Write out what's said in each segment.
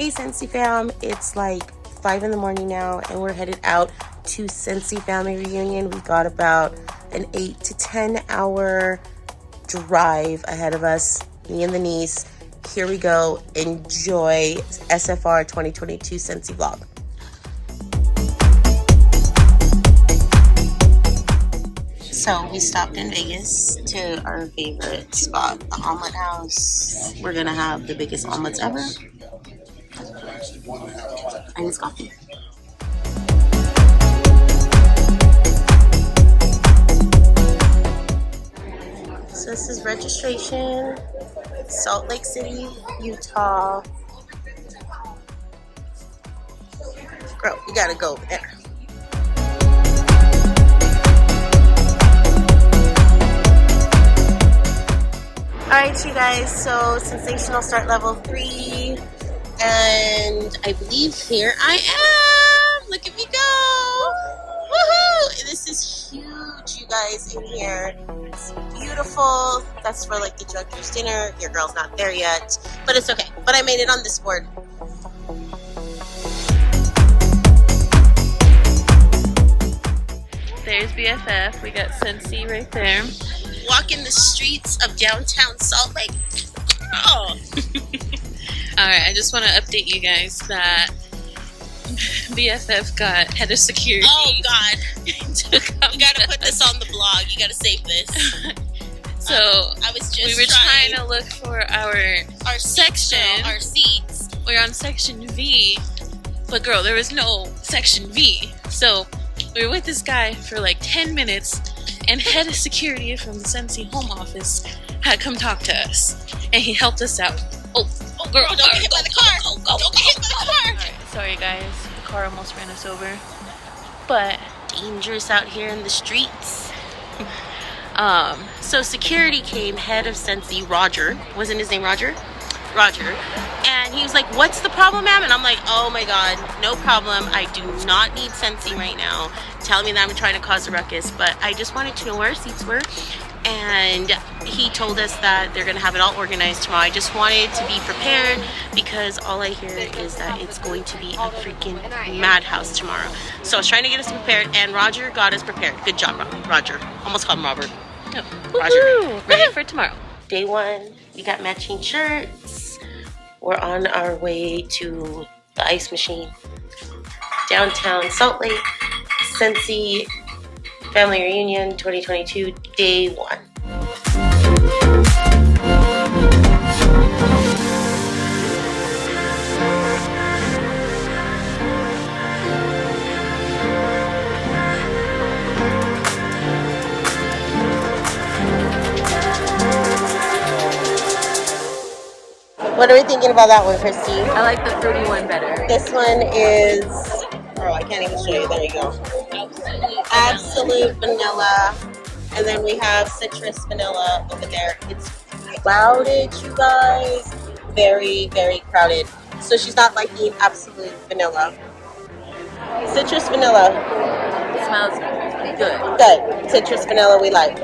Hey Scentsy Fam, it's like 5 in the morning now and we're headed out to Scentsy Family Reunion. We've got about an 8 to 10 hour drive ahead of us, me and the niece. Here we go. Enjoy SFR 2022 Scentsy vlog. So we stopped in Vegas to our favorite spot, the Omelet House. We're gonna have the biggest omelets ever. And it's coffee. So this is registration, Salt Lake City, Utah. Girl, you gotta go over there. Alright, you guys, so sensational start level 3, and I believe here I am. Look at me go! Woohoo! This is huge, you guys, in here. It's beautiful. That's for like the judge's dinner. Your girl's not there yet, but it's okay. But I made it on this board. There's BFF. We got Scentsy right there. Walking the streets of downtown Salt Lake. Oh. Alright, I just want to update you guys that BFF got head of security. Oh God. You gotta put this on the blog. You gotta save this. So I was just we were trying to look for our section. Our seats. We're on section V, but girl, there was no section V. So we were with this guy for like 10 minutes, and head of security from the Scentsy home office had come talk to us, and he helped us out. Oh girl, don't get hit by the car. Don't get hit by the car. Right, sorry guys, the car almost ran us over, but dangerous out here in the streets. So security came, head of Scentsy, Roger. Wasn't his name Roger? Roger. And he was like, what's the problem, ma'am? And I'm like, oh my God, no problem. I do not need Scentsy right now. Telling me that I'm trying to cause a ruckus, but I just wanted to know where our seats were. And he told us that they're gonna have it all organized tomorrow. I just wanted to be prepared because all I hear is that it's going to be a freaking madhouse tomorrow. So I was trying to get us prepared, and Roger got us prepared. Good job, Roger. Almost called him Robert. No. Roger. Ready for tomorrow. Day 1, we got matching shirts. We're on our way to the ice machine. Downtown Salt Lake, Scentsy Family Reunion 2022, Day 1. What are we thinking about that one, Christy? I like the fruity one better. This one is, oh, I can't even show you. There you go. Absolute vanilla. And then we have citrus vanilla over there. It's crowded, you guys. Very, very crowded. So she's not liking absolute vanilla. Citrus vanilla. It smells good. Good. Citrus vanilla we like.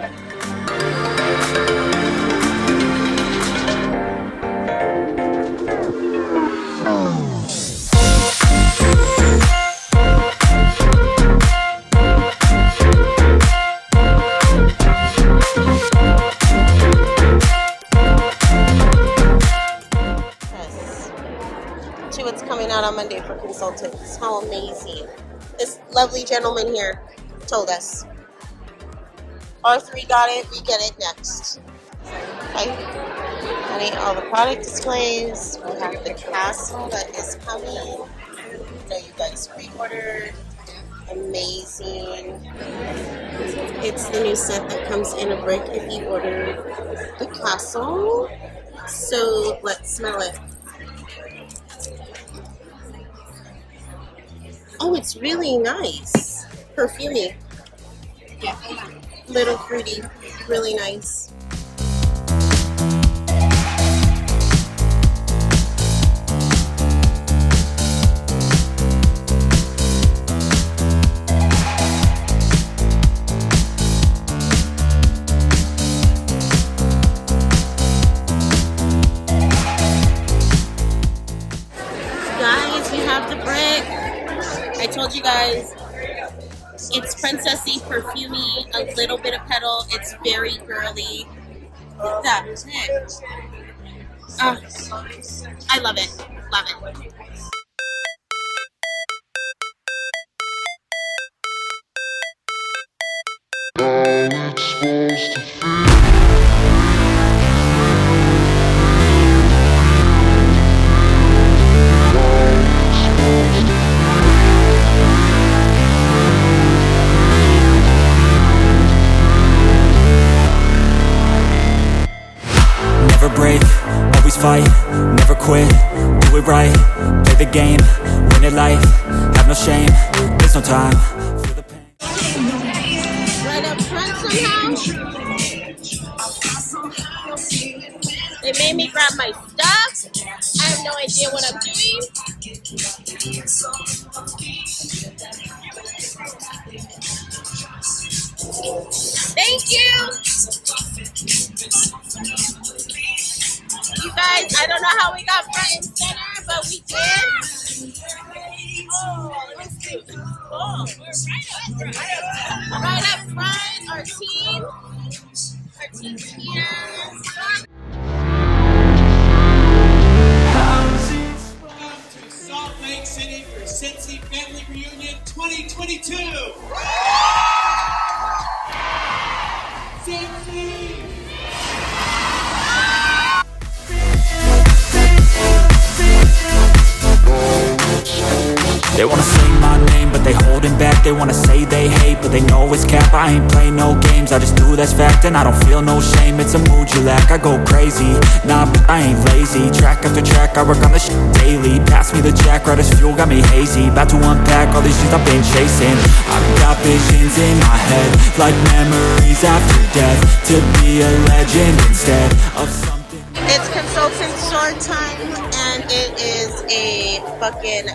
What's coming out on Monday for consultants. How amazing. This lovely gentleman here told us. R3 got it, we get it next. Okay. Honey, all the product displays. We have the castle that is coming. I know you guys pre-ordered. Amazing. It's the new set that comes in a brick if you order the castle. So let's smell it. Oh, it's really nice. Perfumey. Little fruity. Really nice. guys. It's princessy, perfumey, a little bit of petal. It's very girly. That's it. I love it. Love it. Never break, always fight, never quit, do it right, play the game, win it life, have no shame, there's no time, feel the pain. Right up front somehow. They made me grab my stuff. I have no idea what I'm doing. Thank you. You guys, I don't know how we got front and center, but we did. Oh, we're right up front. Our team's here. To Salt Lake City for Scentsy Family Reunion 2022. Scentsy! They wanna say my name, but they holding back. They wanna say they hate, but they know it's cap. I ain't play no games, I just do that's fact. And I don't feel no shame, it's a mood you lack. I go crazy, nah, but I ain't lazy. Track after track, I work on this shit daily. Pass me the jack, right as fuel, got me hazy. About to unpack all these things I've been chasing. I've got visions in my head, like memories after death. To be a legend instead of something. It's consultant store time, and it is a fucking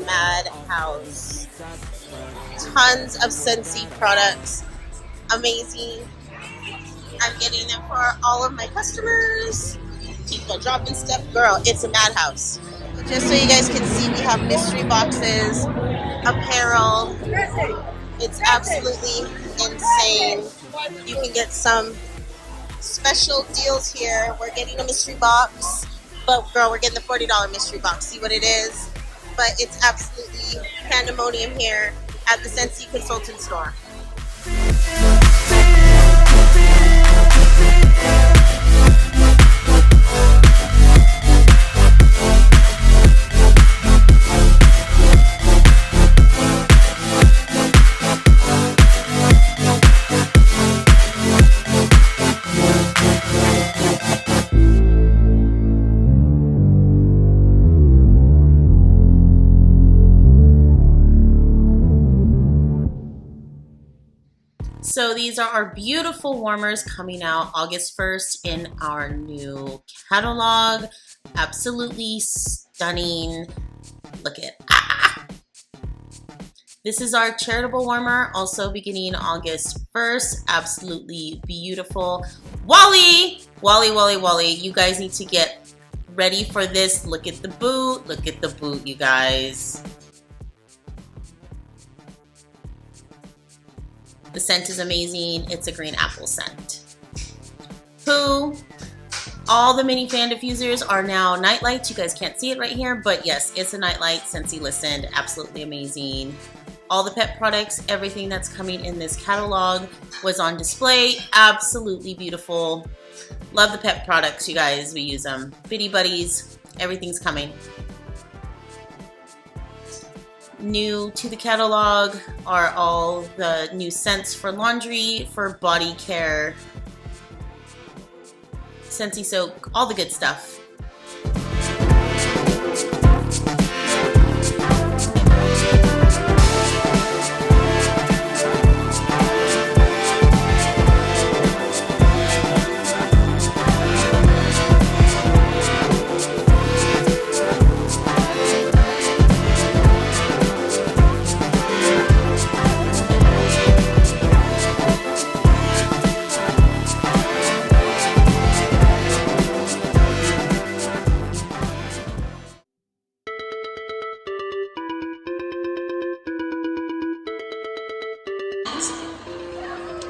madhouse. Tons of Scentsy products. Amazing. I'm getting them for all of my customers. People dropping stuff. Girl, it's a madhouse. Just so you guys can see, we have mystery boxes, apparel. It's absolutely insane. You can get some special deals here. We're getting a mystery box, but girl, we're getting the $40 mystery box. See what it is? But it's absolutely pandemonium here at the Scentsy Consultant Store. So these are our beautiful warmers coming out August 1st in our new catalog. Absolutely stunning. Look at This is our charitable warmer, also beginning August 1st. Absolutely beautiful. Wally, you guys need to get ready for this. Look at the boot. Look at the boot, you guys. The scent is amazing. It's a green apple scent. SOOO. All the mini fan diffusers are now night lights. You guys can't see it right here, but yes, it's a night light. Scentsy listened. Absolutely amazing. All the pet products, everything that's coming in this catalog was on display. Absolutely beautiful. Love the pet products, you guys. We use them. Bitty Buddies. Everything's coming. New to the catalog are all the new scents for laundry, for body care, Scentsy soak, all the good stuff.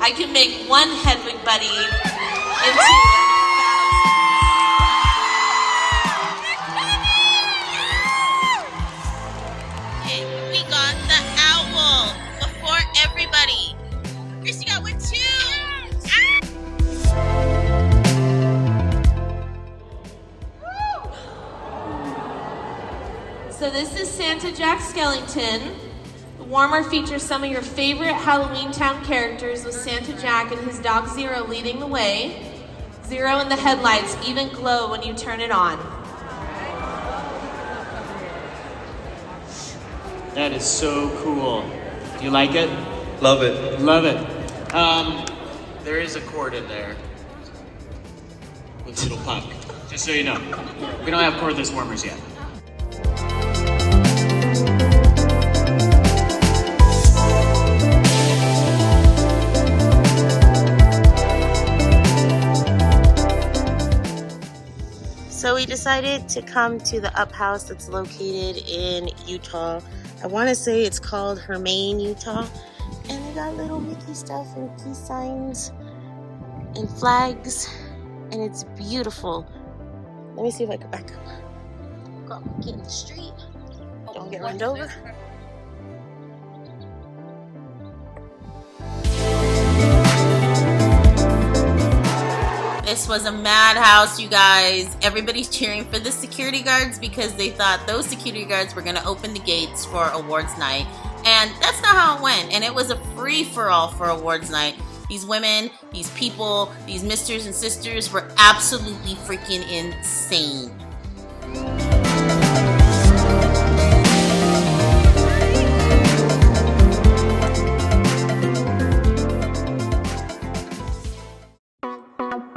I can make one Hedwig buddy into We got the owl before everybody. Chris, you got one too. So this is Santa Jack Skellington. The warmer features some of your favorite Halloween Town characters with Santa Jack and his dog Zero leading the way. Zero and the headlights even glow when you turn it on. That is so cool. Do you like it? Love it. Love it. There is a cord in there with little puck. Just so you know, we don't have cordless warmers yet. So we decided to come to the Up House that's located in Utah. I want to say it's called Hermaine, Utah. And they got little Mickey stuff and peace signs and flags. And it's beautiful. Let me see if I can back up. Go, get in the street. Don't get run over. This was a madhouse, you guys. Everybody's cheering for the security guards because they thought those security guards were gonna open the gates for awards night. And that's not how it went. And it was a free-for-all for awards night. These women, these people, these misters and sisters were absolutely freaking insane.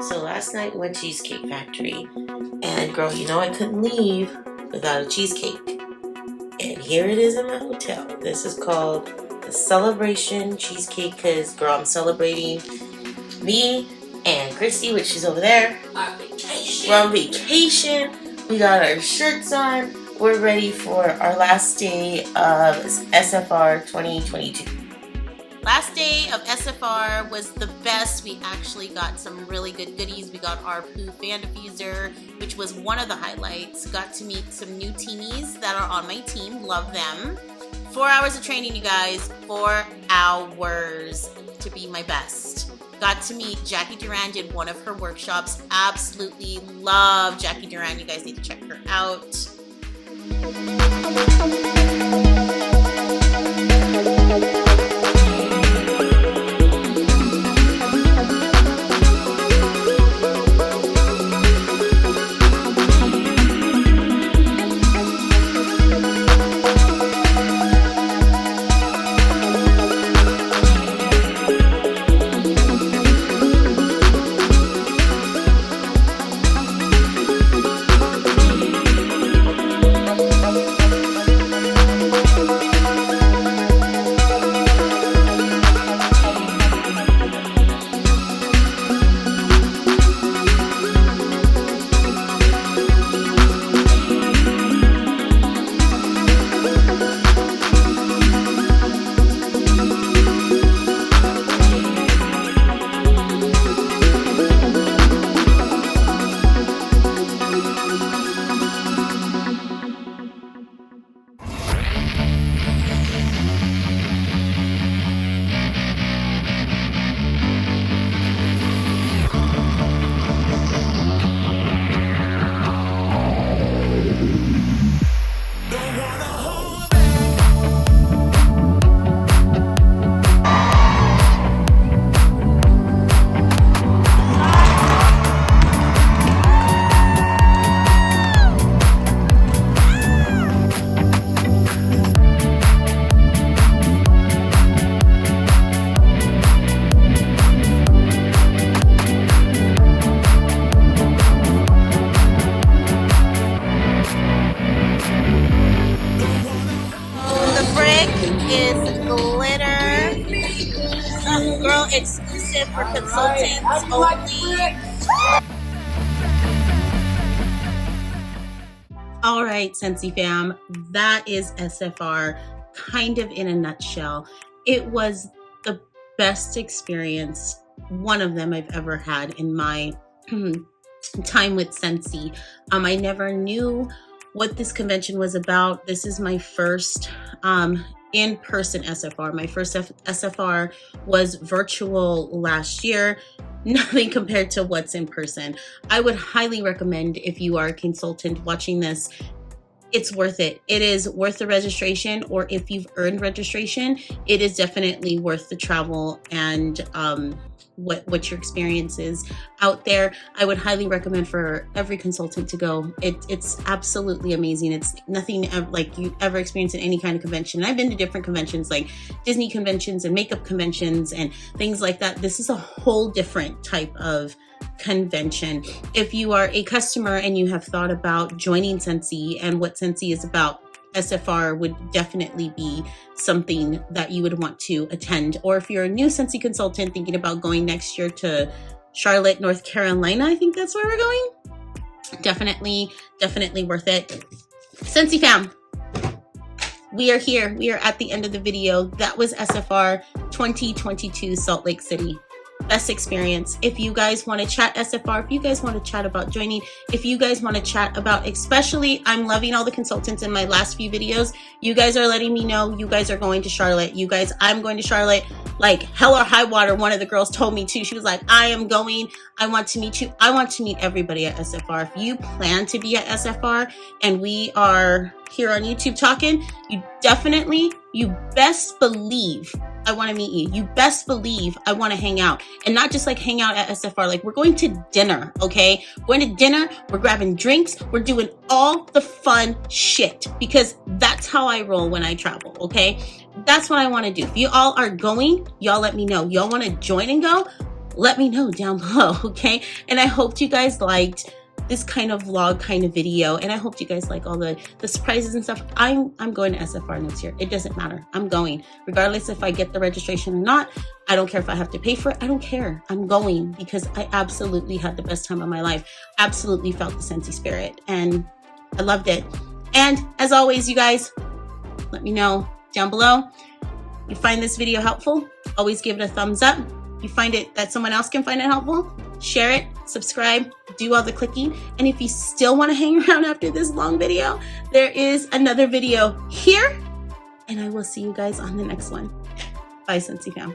So last night we went to Cheesecake Factory, and girl, you know I couldn't leave without a cheesecake. And here it is in my hotel. This is called the Celebration Cheesecake because, girl, I'm celebrating me and Christy, which is over there. We're on vacation. We got our shirts on. We're ready for our last day of SFR 2022. Last day of SFR was the best. We actually got some really good goodies. We got our Pooh fan diffuser, which was one of the highlights. Got to meet some new teenies that are on my team. Love them. 4 hours of training, you guys. 4 hours to be my best. Got to meet Jackie Duran, did one of her workshops. Absolutely love Jackie Duran. You guys need to check her out. Girl exclusive for consultants only. All right, Scentsy Fam, that is SFR kind of in a nutshell. It was the best experience, one of them I've ever had in my time with Scentsy. I never knew what this convention was about. This is my first in-person SFR. My first SFR was virtual last year. Nothing compared to what's in person. I would highly recommend, if you are a consultant watching this, it's worth it. It is worth the registration, or if you've earned registration, it is definitely worth the travel and what your experience is out there. I would highly recommend for every consultant to go. It's absolutely amazing. It's nothing like you ever experienced in any kind of convention. I've been to different conventions like Disney conventions and makeup conventions and things like that. This is a whole different type of convention. If you are a customer and you have thought about joining Scentsy and what Scentsy is about, SFR would definitely be something that you would want to attend. Or if you're a new Scentsy consultant thinking about going next year to Charlotte, North Carolina, I think that's where we're going. Definitely worth it. Scentsy Fam, we are here. We are at the end of the video. That was SFR 2022 Salt Lake City. Best experience. If you guys want to chat SFR, if you guys want to chat about joining, if you guys want to chat about, especially, I'm loving all the consultants in my last few videos. You guys are letting me know you guys are going to Charlotte. You guys, I'm going to Charlotte. Like hell or high water, one of the girls told me too. She was like, I am going. I want to meet you. I want to meet everybody at SFR. If you plan to be at SFR and we are here on YouTube talking, you best believe I want to meet you. You best believe I want to hang out, and not just like hang out at SFR. Like we're going to dinner, okay? We're going to dinner. We're grabbing drinks. We're doing all the fun shit because that's how I roll when I travel, okay? That's what I want to do. If you all are going, y'all let me know. Y'all want to join and go? Let me know down below, okay? And I hope you guys liked this kind of vlog kind of video, and I hope you guys like all the surprises and stuff. I'm going to SFR next year. It doesn't matter. I'm going regardless if I get the registration or not. I don't care if I have to pay for it. I don't care. I'm going because I absolutely had the best time of my life. Absolutely felt the Scentsy spirit and I loved it. And as always, you guys, let me know down below. You find this video helpful, always give it a thumbs up. You find it that someone else can find it helpful, share it, subscribe, do all the clicking. And if you still want to hang around after this long video, there is another video here, and I will see you guys on the next one. Bye, Scentsy Fam.